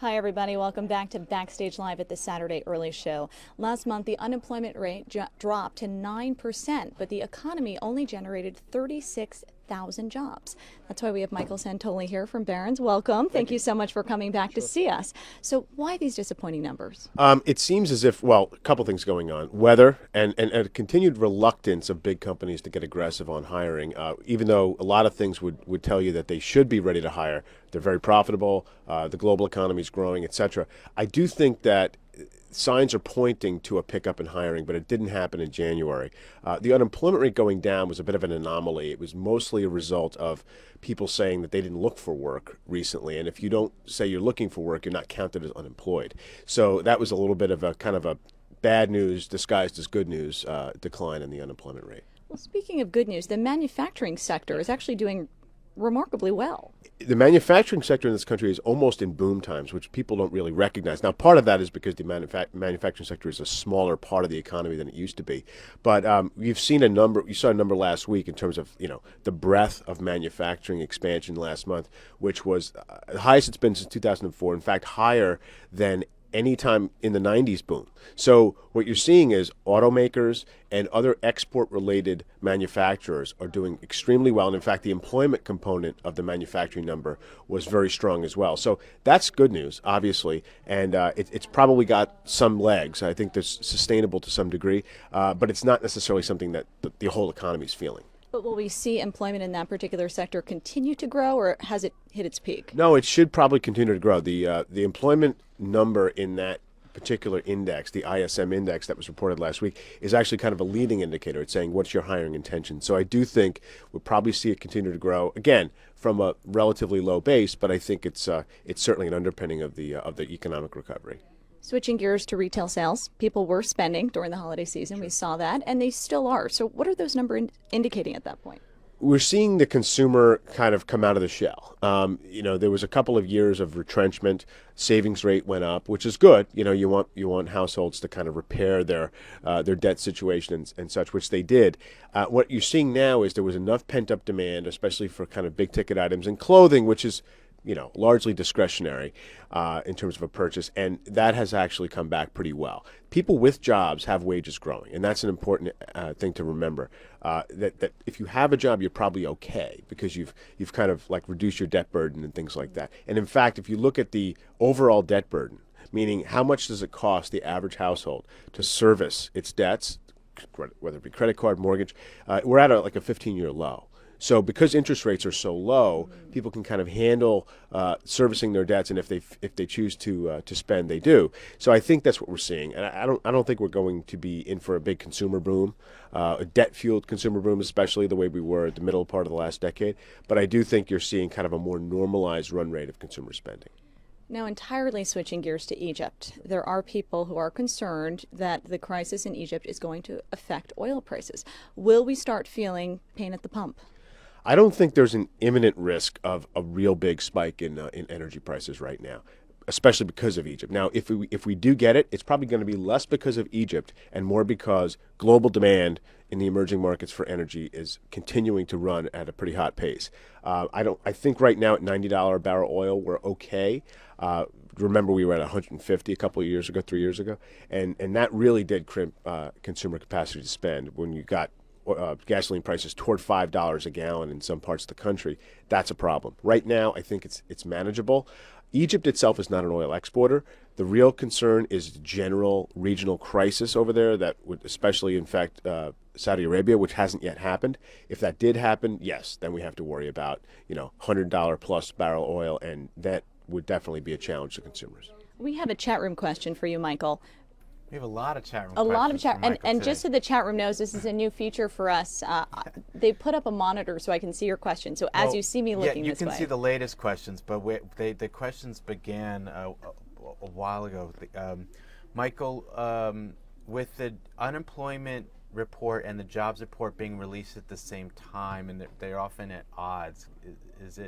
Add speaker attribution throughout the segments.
Speaker 1: Hi, everybody. Welcome back to Backstage Live at the Saturday Early Show. Last month, the unemployment rate dropped to 9%, but the economy only generated 36,000 jobs. That's why we have Michael Santoli here from Barron's. Welcome. Thank you so much for coming back to see us. So why these disappointing numbers?
Speaker 2: It seems as if, well, a couple things going on. Weather and a continued reluctance of big companies to get aggressive on hiring, even though a lot of things would tell you that they should be ready to hire. They're very profitable. The global economy is growing, etc. I do think that signs are pointing to a pickup in hiring, but it didn't happen in January. The unemployment rate going down was a bit of an anomaly. It was mostly a result of people saying that they didn't look for work recently. And if you don't say you're looking for work, you're not counted as unemployed. So that was a little bit of a kind of a bad news disguised as good news decline in the unemployment rate.
Speaker 1: Well, speaking of good news, the manufacturing sector is actually doing remarkably well.
Speaker 2: The manufacturing sector in this country is almost in boom times, which people don't really recognize. Now, part of that is because the manufacturing sector is a smaller part of the economy than it used to be. But you've seen a number. You saw a number last week in terms of the breadth of manufacturing expansion last month, which was the highest it's been since 2004. In fact, higher than any time in the 90s boom. So what you're seeing is automakers and other export-related manufacturers are doing extremely well. And in fact, the employment component of the manufacturing number was very strong as well. So that's good news, obviously. And it's probably got some legs. I think that's sustainable to some degree. But it's not necessarily something that the whole economy is feeling.
Speaker 1: But will we see employment in that particular sector continue to grow, or has it hit its peak?
Speaker 2: No, it should probably continue to grow. The employment number in that particular index, the ISM index that was reported last week, is actually kind of a leading indicator. It's saying what's your hiring intention. So I do think we'll probably see it continue to grow again from a relatively low base, but I think it's certainly an underpinning of the economic recovery.
Speaker 1: Switching gears to retail sales, people were spending during the holiday season. We saw that, and they still are. So what are those numbers indicating at that point?
Speaker 2: We're seeing the consumer kind of come out of the shell. There was a couple of years of retrenchment. Savings rate went up, which is good. You want households to kind of repair their debt situation and such, which they did. What you're seeing now is there was enough pent up demand, especially for kind of big ticket items and clothing, which is largely discretionary in terms of a purchase, and that has actually come back pretty well. People with jobs have wages growing, and that's an important thing to remember. That if you have a job, you're probably okay because you've kind of like reduced your debt burden and things like that. And in fact, if you look at the overall debt burden, meaning how much does it cost the average household to service its debts, whether it be credit card, mortgage, we're at like a 15-year low. So because interest rates are so low, people can kind of handle servicing their debts, and if they choose to spend, they do. So I think that's what we're seeing, and I don't think we're going to be in for a big consumer boom, a debt-fueled consumer boom, especially the way we were at the middle part of the last decade. But I do think you're seeing kind of a more normalized run rate of consumer spending.
Speaker 1: Now, entirely switching gears to Egypt, there are people who are concerned that the crisis in Egypt is going to affect oil prices. Will we start feeling pain at the pump?
Speaker 2: I don't think there's an imminent risk of a real big spike in energy prices right now, especially because of Egypt. Now, if we do get it, it's probably going to be less because of Egypt and more because global demand in the emerging markets for energy is continuing to run at a pretty hot pace. I think right now at $90 a barrel oil, we're okay. Remember, we were at 150 a couple of years ago, 3 years ago, and that really did crimp consumer capacity to spend when you got gasoline prices toward $5 a gallon in some parts of the country. That's a problem. Right now, I think it's manageable. Egypt itself is not an oil exporter. The real concern is the general regional crisis over there that would especially infect Saudi Arabia, which hasn't yet happened. If that did happen, yes, then we have to worry about $100 plus barrel oil, and that would definitely be a challenge to consumers.
Speaker 1: We have a chat room question for you, Michael.
Speaker 3: We have a lot of chat room
Speaker 1: questions. A lot of chat, and
Speaker 3: today.
Speaker 1: just so the chat room knows, this is a new feature for us. They put up a monitor so I can see your question. So as you see me looking this way.
Speaker 3: You can see the latest questions, but the questions began a while ago. Michael, with the unemployment report and the jobs report being released at the same time, and they're often at odds, is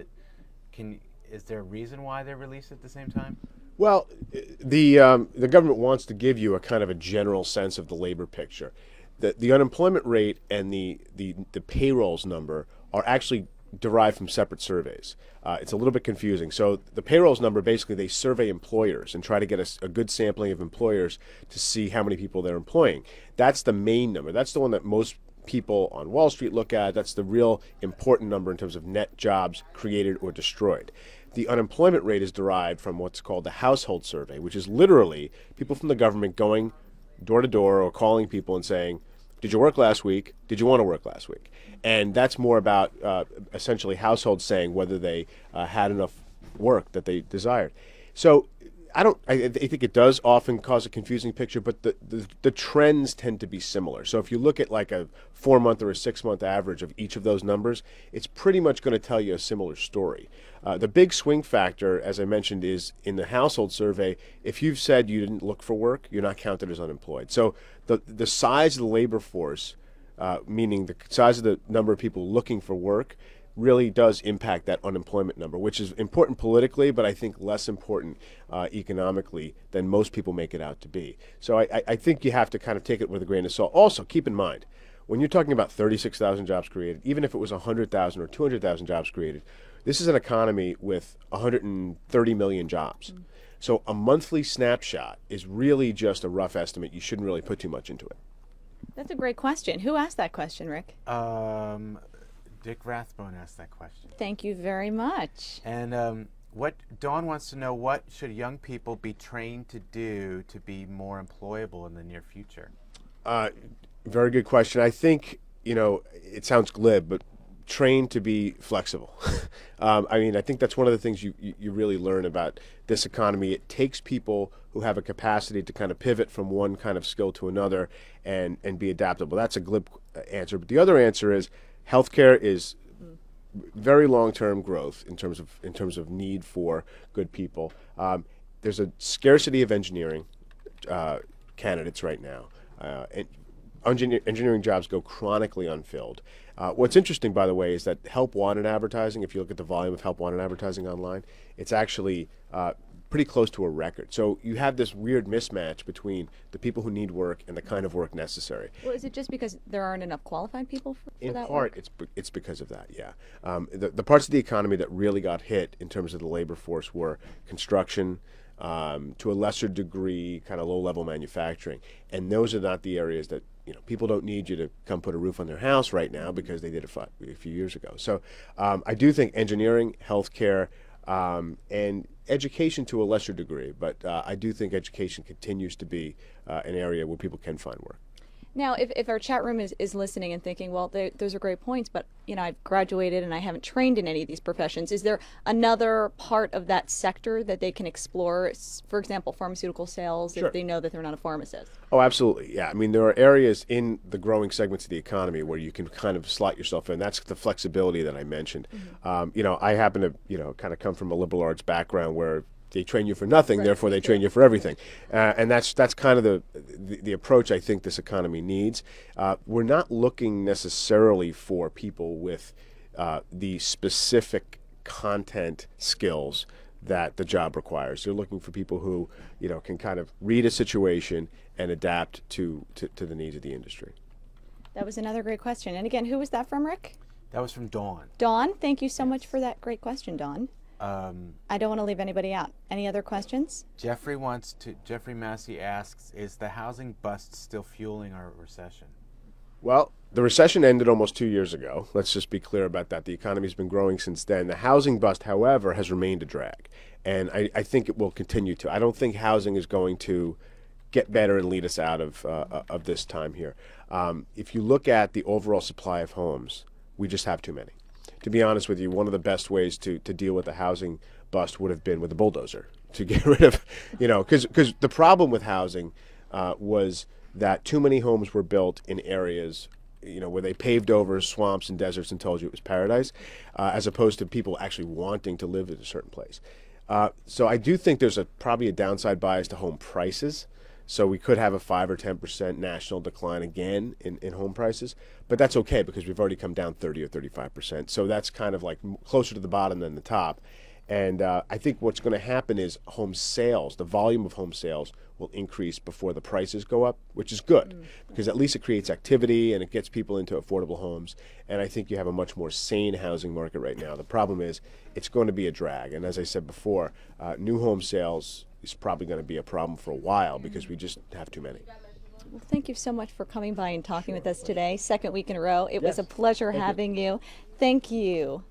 Speaker 3: there a reason why they're released at the same time?
Speaker 2: Well, the government wants to give you a kind of a general sense of the labor picture. The unemployment rate and the payrolls number are actually derived from separate surveys. It's a little bit confusing. So the payrolls number, basically they survey employers and try to get a good sampling of employers to see how many people they're employing. That's the main number. That's the one that most people on Wall Street look at. That's the real important number in terms of net jobs created or destroyed. The unemployment rate is derived from what's called the household survey, which is literally people from the government going door to door or calling people and saying, did you work last week? Did you want to work last week? And that's more about essentially households saying whether they had enough work that they desired. So I think it does often cause a confusing picture, but the trends tend to be similar. So if you look at like a 4-month or a 6-month average of each of those numbers, it's pretty much going to tell you a similar story. The big swing factor, as I mentioned, is in the household survey. If you've said you didn't look for work, you're not counted as unemployed. So the size of the labor force, meaning the size of the number of people looking for work, really does impact that unemployment number, which is important politically, but I think less important economically than most people make it out to be. So I think you have to kind of take it with a grain of salt. Also, keep in mind, when you're talking about 36,000 jobs created, even if it was 100,000 or 200,000 jobs created, this is an economy with 130 million jobs. So a monthly snapshot is really just a rough estimate. You shouldn't really put too much into it.
Speaker 1: That's a great question. Who asked that question, Rick?
Speaker 3: Dick Rathbone asked that question.
Speaker 1: Thank you very much.
Speaker 3: And what Dawn wants to know, what should young people be trained to do to be more employable in the near future?
Speaker 2: Very good question. I think, it sounds glib, but trained to be flexible. I think that's one of the things you really learn about this economy. It takes people who have a capacity to kind of pivot from one kind of skill to another and be adaptable. That's a glib answer. But the other answer is healthcare is very long-term growth in terms of need for good people. There's a scarcity of engineering candidates right now. Engineering jobs go chronically unfilled. What's interesting, by the way, is that help wanted advertising, if you look at the volume of help wanted advertising online, it's actually pretty close to a record. So you have this weird mismatch between the people who need work and the kind of work necessary.
Speaker 1: Well, is it just because there aren't enough qualified people for
Speaker 2: In
Speaker 1: that
Speaker 2: part,
Speaker 1: work?
Speaker 2: it's because of that, yeah. The parts of the economy that really got hit in terms of the labor force were construction, to a lesser degree, kind of low-level manufacturing. And those are not the areas that, people don't need you to come put a roof on their house right now because they did it a few years ago. So I do think engineering, healthcare, and education to a lesser degree, but I do think education continues to be an area where people can find work.
Speaker 1: Now, if our chat room is listening and thinking, well, those are great points, but I've graduated and I haven't trained in any of these professions, is there another part of that sector that they can explore? For example, pharmaceutical sales,
Speaker 2: Sure.
Speaker 1: if they know that they're not a pharmacist.
Speaker 2: Oh, absolutely. Yeah. there are areas in the growing segments of the economy where you can kind of slot yourself in. That's the flexibility that I mentioned. I happen to, kind of come from a liberal arts background where they train you for nothing, right. Therefore they train you for everything. And that's kind of the approach I think this economy needs. We're not looking necessarily for people with the specific content skills that the job requires. They're looking for people who, can kind of read a situation and adapt to the needs of the industry.
Speaker 1: That was another great question. And again, who was that from, Rick?
Speaker 3: That was from Dawn.
Speaker 1: Dawn, thank you so much for that great question, Dawn. I don't want to leave anybody out. Any other questions?
Speaker 3: Jeffrey Massey asks, is the housing bust still fueling our recession?
Speaker 2: Well, the recession ended almost 2 years ago. Let's just be clear about that. The economy's been growing since then. The housing bust, however, has remained a drag. And I think it will continue to. I don't think housing is going to get better and lead us out of this time here. If you look at the overall supply of homes, we just have too many. To be honest with you, one of the best ways to deal with the housing bust would have been with a bulldozer to get rid of, because the problem with housing was that too many homes were built in areas, where they paved over swamps and deserts and told you it was paradise, as opposed to people actually wanting to live in a certain place. So I do think there's probably a downside bias to home prices. So we could have a 5 or 10% national decline again in home prices, but that's okay because we've already come down 30 or 35%. So that's kind of like closer to the bottom than the top. And I think what's going to happen is home sales, the volume of home sales will increase before the prices go up, which is good because at least it creates activity and it gets people into affordable homes. And I think you have a much more sane housing market right now. The problem is it's going to be a drag. And as I said before, new home sales is probably going to be a problem for a while because we just have too many.
Speaker 1: Well, thank you so much for coming by and talking with us today. Second week in a row. It was a pleasure having you. Thank you.